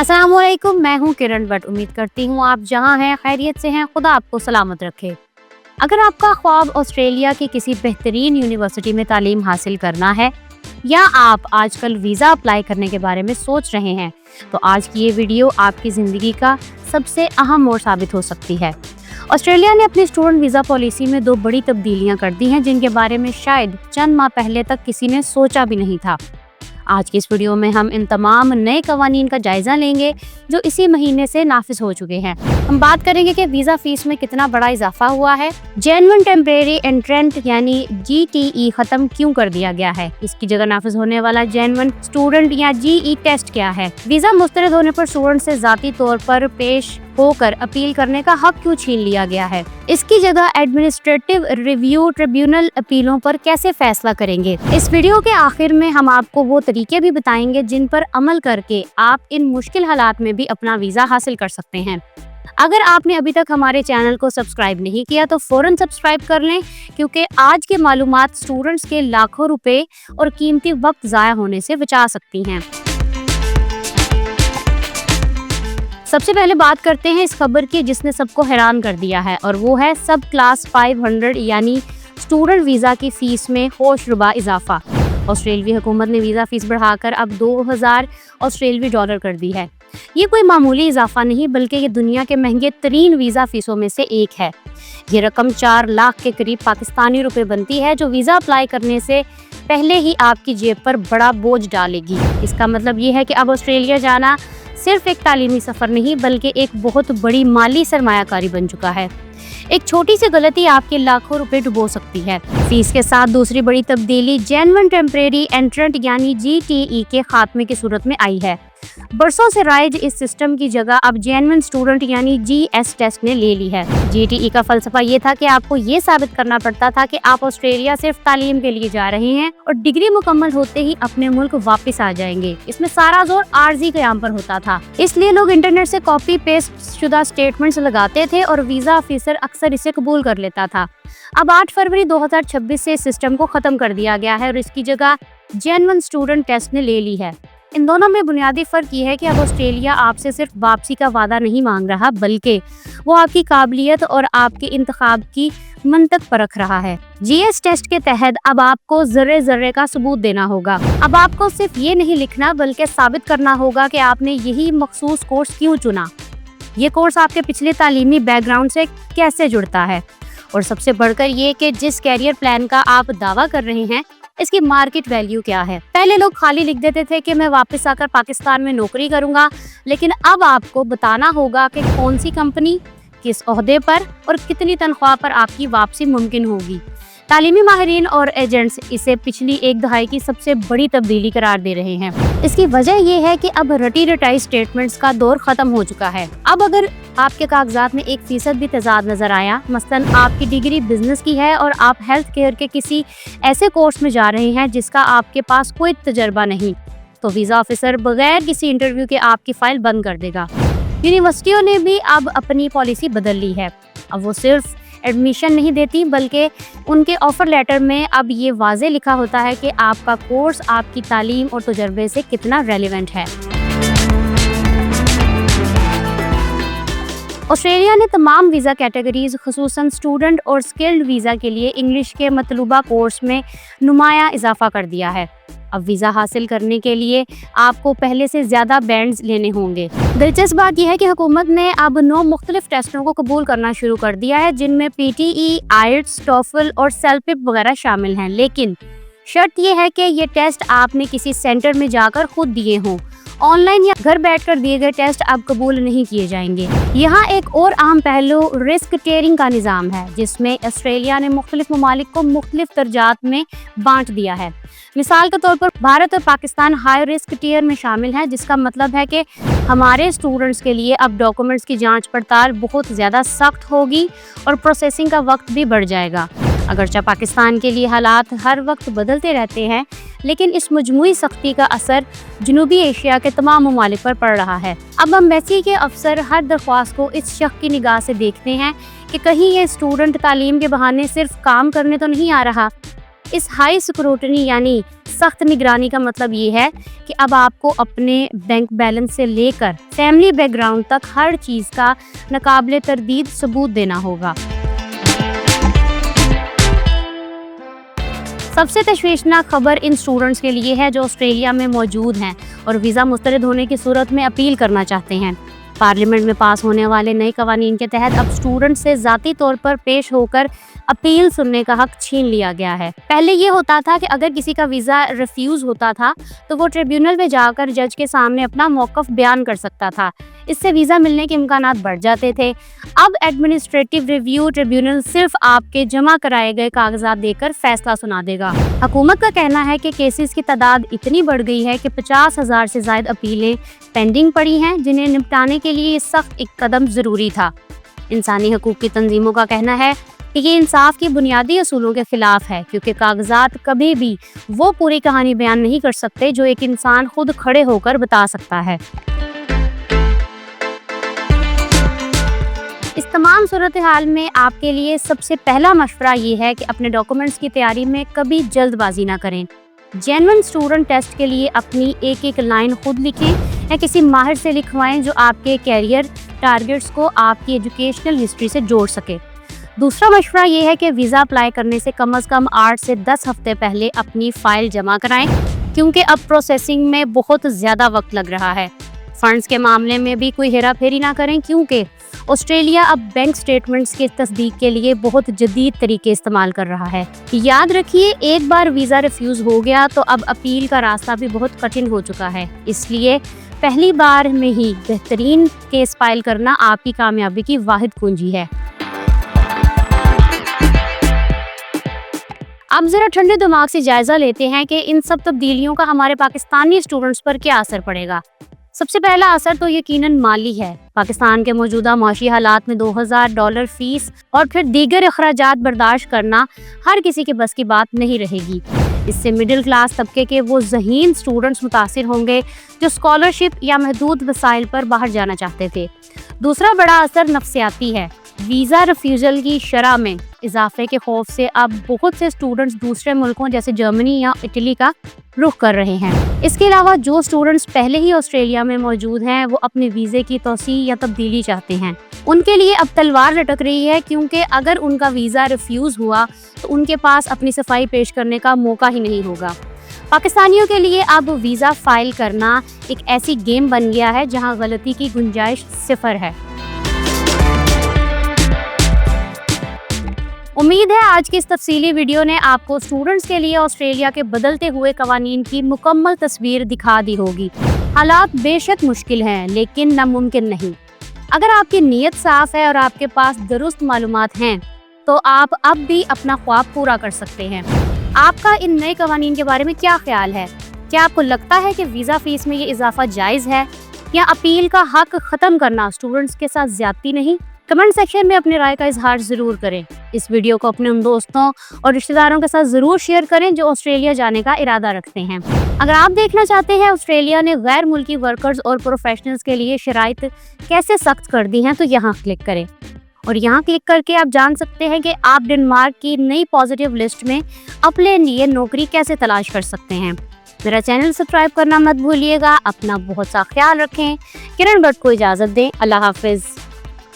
अस्सलाम वालेकुम, मैं हूँ किरण भट्ट। उम्मीद करती हूँ आप जहाँ हैं खैरियत से हैं। खुदा आपको सलामत रखे। अगर आपका ख्वाब ऑस्ट्रेलिया की किसी बेहतरीन यूनिवर्सिटी में तालीम हासिल करना है या आप आजकल वीज़ा अप्लाई करने के बारे में सोच रहे हैं, तो आज की ये वीडियो आपकी ज़िंदगी का सबसे अहम मोड़ साबित हो सकती है। ऑस्ट्रेलिया ने अपनी स्टूडेंट वीज़ा पॉलिसी में 2 बड़ी तब्दीलियां कर दी हैं, जिनके बारे में शायद चंद माह पहले तक किसी ने सोचा भी नहीं था। आज की इस वीडियो में हम इन तमाम नए कवानीन का जायजा लेंगे जो इसी महीने से नाफिज हो चुके हैं। हम बात करेंगे कि वीजा फीस में कितना बड़ा इजाफा हुआ है, जेन्युइन टेम्परेरी एंट्रेंट यानी GTE खत्म क्यों कर दिया गया है, इसकी जगह नाफिज होने वाला जेन्युइन स्टूडेंट या GE टेस्ट क्या है, वीजा मुस्तरद होने पर स्टूडेंट से जाती तौर पर पेश होकर अपील करने का हक क्यों छीन लिया गया है, इसकी जगह एडमिनिस्ट्रेटिव रिव्यू ट्रिब्यूनल अपीलों पर कैसे फैसला करेंगे। इस वीडियो के आखिर में हम आपको वो तरीके भी बताएंगे जिन पर अमल करके आप इन मुश्किल हालात में भी अपना वीजा हासिल कर सकते हैं। अगर आपने अभी तक हमारे चैनल को सब्सक्राइब नहीं किया तो फौरन सब्सक्राइब कर लें, क्योंकि आज के मालूमात स्टूडेंट्स के लाखों रुपए और कीमती वक्त ज़ाया होने से बचा सकती हैं। सबसे पहले बात करते हैं इस खबर की जिसने सबको हैरान कर दिया है, और वो है सब क्लास 500 यानी स्टूडेंट वीज़ा की फीस में होशरुबा इजाफा। ऑस्ट्रेलियाई हुकूमत ने वीज़ा फीस बढ़ाकर अब 2000 ऑस्ट्रेलियाई डॉलर कर दी है। ये कोई मामूली इजाफा नहीं, बल्कि ये दुनिया के महंगे तरीन वीज़ा फीसों में से एक है। ये रकम 4 लाख के करीब पाकिस्तानी रुपए बनती है, जो वीज़ा अप्लाई करने से पहले ही आपकी जेब पर बड़ा बोझ डालेगी। इसका मतलब ये है कि अब ऑस्ट्रेलिया जाना सिर्फ एक तालीमी सफ़र नहीं, बल्कि एक बहुत बड़ी माली सरमायाकारी बन चुका है। एक छोटी सी गलती आपके लाखों रुपए डुबो सकती है। फीस के साथ दूसरी बड़ी तब्दीली जेन्युइन टेम्परेरी एंट्रेंट यानी GTE के खात्मे की सूरत में आई है। बरसों से राइज इस सिस्टम की जगह अब जेन्युइन स्टूडेंट यानी GS टेस्ट ने ले ली है। GTE का फलसफा ये था कि आपको ये साबित करना पड़ता था कि आप ऑस्ट्रेलिया सिर्फ तालीम के लिए जा रहे हैं और डिग्री मुकम्मल होते ही अपने मुल्क वापस आ जाएंगे। इसमें सारा जोर आर्जी कयाम पर होता था, इसलिए लोग इंटरनेट से कॉपी पेस्ट शुदा स्टेटमेंट्स लगाते थे और वीजा ऑफिसर अक्सर इसे कबूल कर लेता था। अब 8 फरवरी 2026 से इस सिस्टम को खत्म कर दिया गया है और इसकी जगह जेन्युइन स्टूडेंट टेस्ट ने ले ली है। इन दोनों में बुनियादी फर्क ये है कि अब ऑस्ट्रेलिया आपसे सिर्फ वापसी का वादा नहीं मांग रहा, बल्कि वो आपकी काबिलियत और आपके इंतखाब की मंतक परख रहा है। GS टेस्ट के तहत अब आपको जर्रे जर्रे का सबूत देना होगा। अब आपको सिर्फ ये नहीं लिखना, बल्कि साबित करना होगा कि आपने यही मखसूस कोर्स क्यों चुना, ये कोर्स आपके पिछले तालीमी बैकग्राउंड से कैसे जुड़ता है, और सबसे बढ़कर ये कि जिस कैरियर प्लान का आप दावा कर रहे हैं इसकी मार्केट वैल्यू क्या है। पहले लोग खाली लिख देते थे कि मैं वापस आकर पाकिस्तान में नौकरी करूंगा, लेकिन अब आपको बताना होगा कि कौन सी कंपनी, किस ओहदे पर और कितनी तनख्वाह पर आपकी वापसी मुमकिन होगी। तालीमी माहिरीन और एजेंट्स इसे पिछली एक दहाई की सबसे बड़ी तब्दीली करार दे रहे हैं। इसकी वजह यह है कि अब रटी रटाई स्टेटमेंट्स का दौर खत्म हो चुका है। अब अगर आपके कागजात में 1% भी तजाद नजर आया, मसलन आपकी डिग्री बिजनेस की है और आप हेल्थ केयर के किसी ऐसे कोर्स में जा रहे हैं जिसका आपके पास कोई तजर्बा नहीं, तो वीजा ऑफिसर बगैर किसी इंटरव्यू के आपकी फाइल बंद कर देगा। यूनिवर्सिटियों ने भी अब अपनी पॉलिसी बदल ली है। अब वो सिर्फ एडमिशन नहीं देती, बल्कि उनके ऑफर लेटर में अब ये वाज़े लिखा होता है कि आपका कोर्स आपकी तालीम और तजर्बे से कितना रेलेवेंट है। ऑस्ट्रेलिया ने तमाम वीज़ा कैटेगरीज खुसूसन स्टूडेंट और स्किल्ड वीज़ा के लिए इंग्लिश के मतलूबा कोर्स में नुमाया इजाफा कर दिया है। अब वीज़ा हासिल करने के लिए आपको पहले से ज़्यादा बैंड्स लेने होंगे। दिलचस्प बात यह है कि हुकूमत ने अब 9 मुख्तलिफ टेस्टों को कबूल करना शुरू कर दिया है, जिनमें PTE, IELTS, TOEFL और CELPIP वगैरह शामिल हैं। लेकिन शर्त यह है कि ये टेस्ट आपने किसी सेंटर में जाकर खुद दिए हों। ऑनलाइन या घर बैठकर दिए गए टेस्ट अब कबूल नहीं किए जाएंगे। यहाँ एक और अहम पहलू रिस्क टियरिंग का निज़ाम है, जिसमें ऑस्ट्रेलिया ने मुख्तलिफ ममालिक को मुख्तलिफ दर्जात में बांट दिया है। मिसाल के तौर पर भारत और पाकिस्तान हाई रिस्क टियर में शामिल हैं, जिसका मतलब है कि हमारे स्टूडेंट्स के लिए अब डॉक्यूमेंट्स की जांच पड़ताल बहुत ज़्यादा सख्त होगी और प्रोसेसिंग का वक्त भी बढ़ जाएगा। अगरचे पाकिस्तान के लिए हालात हर वक्त बदलते रहते हैं, लेकिन इस मजमूई सख्ती का असर जनूबी एशिया के तमाम ममालिक पर पड़ रहा है। अब एम्बेसी के अफसर हर दरख्वास्त को इस शक की निगाह से देखते हैं कि कहीं ये स्टूडेंट तालीम के बहाने सिर्फ काम करने तो नहीं आ रहा। इस हाई स्क्रूटनी यानी सख्त निगरानी का मतलब ये है कि अब आपको अपने बैंक बैलेंस से लेकर फैमिली बैकग्राउंड तक हर चीज़ का नाकाबिले तरदीद सबूत देना होगा। सबसे तशवीशनाक खबर इन स्टूडेंट्स के लिए है जो ऑस्ट्रेलिया में मौजूद हैं और वीज़ा मुस्तरद होने की सूरत में अपील करना चाहते हैं। पार्लियामेंट में पास होने वाले नए कवानीन के तहत अब स्टूडेंट से ज़ाती तौर पर पेश होकर अपील सुनने का हक छीन लिया गया है। पहले ये होता था कि अगर किसी का वीज़ा रिफ्यूज़ होता था तो वो ट्रिब्यूनल में जाकर जज के सामने अपना मौक़िफ़ बयान कर सकता था। इससे वीज़ा मिलने के इम्कानात बढ़ जाते थे। अब एडमिनिस्ट्रेटिव रिव्यू ट्रिब्यूनल सिर्फ आपके जमा कराए गए कागजात देकर फैसला सुना देगा। हुकूमत का कहना है कि केसेस की तादाद इतनी बढ़ गई है कि 50,000 से ज़ायद अपीलें पेंडिंग पड़ी हैं, जिन्हें निपटाने के लिए ये सख्त एक कदम ज़रूरी था। इंसानी हकूक़ की तंजीमों का कहना है कि ये इंसाफ की बुनियादी असूलों के खिलाफ है, क्योंकि कागजात कभी भी वो पूरी कहानी बयान नहीं कर सकते जो एक इंसान खुद खड़े होकर बता सकता है। इस तमाम सूरत हाल में आपके लिए सबसे पहला मशवरा ये है कि अपने डॉक्यूमेंट्स की तैयारी में कभी जल्दबाजी ना करें। जेन्युइन स्टूडेंट टेस्ट के लिए अपनी एक एक लाइन खुद लिखें या किसी माहिर से लिखवाएं जो आपके कैरियर टारगेट्स को आपकी एजुकेशनल हिस्ट्री से जोड़ सके। दूसरा मशवरा ये है कि वीज़ा अप्लाई करने से कम 8 से 10 हफ्ते पहले अपनी फ़ाइल जमा कराएं, क्योंकि अब प्रोसेसिंग में बहुत ज़्यादा वक्त लग रहा है। फंड्स के मामले में भी कोई हेरा फेरी ना करें, क्योंकि ऑस्ट्रेलिया अब बैंक स्टेटमेंट्स की तस्दीक के लिए बहुत जदीद तरीके इस्तेमाल कर रहा है। याद रखिए, एक बार वीज़ा रिफ्यूज़ हो गया तो अब अपील का रास्ता भी बहुत कठिन हो चुका है। इसलिए पहली बार में ही बेहतरीन केस फाइल करना आपकी कामयाबी की वाहिद कुंजी है। अब ज़रा ठंडे दिमाग से जायज़ा लेते हैं कि इन सब तब्दीलियों का हमारे पाकिस्तानी स्टूडेंट्स पर क्या असर पड़ेगा। सबसे पहला असर तो यकीनन माली है। पाकिस्तान के मौजूदा माशी हालात में $2000 फीस और फिर दीगर अखराजात बर्दाश्त करना हर किसी के बस की बात नहीं रहेगी। इससे मिडिल क्लास तबके के वो ज़हीन स्टूडेंट्स मुतासिर होंगे जो स्कॉलरशिप या महदूद वसाइल पर बाहर जाना चाहते थे। दूसरा बड़ा असर नफ्सियाती है। वीज़ा रिफ्यूज़ल की शरह में इजाफे के खौफ से अब बहुत से स्टूडेंट्स दूसरे मुल्कों जैसे जर्मनी या इटली का रुख कर रहे हैं। इसके अलावा जो स्टूडेंट्स पहले ही ऑस्ट्रेलिया में मौजूद हैं वो अपने वीज़े की तौसीह या तब्दीली चाहते हैं। उनके लिए अब तलवार लटक रही है, क्योंकि अगर उनका वीज़ा रिफ्यूज़ हुआ तो उनके पास अपनी सफाई पेश करने का मौका ही नहीं होगा। पाकिस्तानियों के लिए अब वीज़ा फाइल करना एक ऐसी गेम बन गया है जहां गलती की गुंजाइश सिफर है। उम्मीद है आज की इस तफसीली वीडियो ने आपको स्टूडेंट्स के लिए ऑस्ट्रेलिया के बदलते हुए कवानीन की मुकम्मल तस्वीर दिखा दी होगी। हालात बेशक मुश्किल हैं, लेकिन नामुमकिन नहीं। अगर आपकी नीयत साफ है और आपके पास दुरुस्त मालूमात हैं तो आप अब भी अपना ख्वाब पूरा कर सकते हैं। आपका इन नए कवानीन के बारे में क्या ख्याल है? क्या आपको लगता है कि वीज़ा फीस में ये इजाफा जायज़ है, या अपील का हक ख़त्म करना स्टूडेंट्स के साथ ज़्यादती नहीं? कमेंट सेक्शन में अपनी राय का इजहार ज़रूर करें। इस वीडियो को अपने उन दोस्तों और रिश्तेदारों के साथ ज़रूर शेयर करें जो ऑस्ट्रेलिया जाने का इरादा रखते हैं। अगर आप देखना चाहते हैं ऑस्ट्रेलिया ने गैर मुल्की वर्कर्स और प्रोफेशनल्स के लिए शराइत कैसे सख्त कर दी हैं, तो यहाँ क्लिक करें और यहाँ क्लिक करके आप जान सकते हैं कि आप डेनमार्क की नई पॉजिटिव लिस्ट में अपने लिए नौकरी कैसे तलाश कर सकते हैं। मेरा चैनल सब्सक्राइब करना मत भूलिएगा। अपना बहुत सा ख्याल रखें। किरण भट्ट को इजाज़त दें। अल्लाह हाफिज़।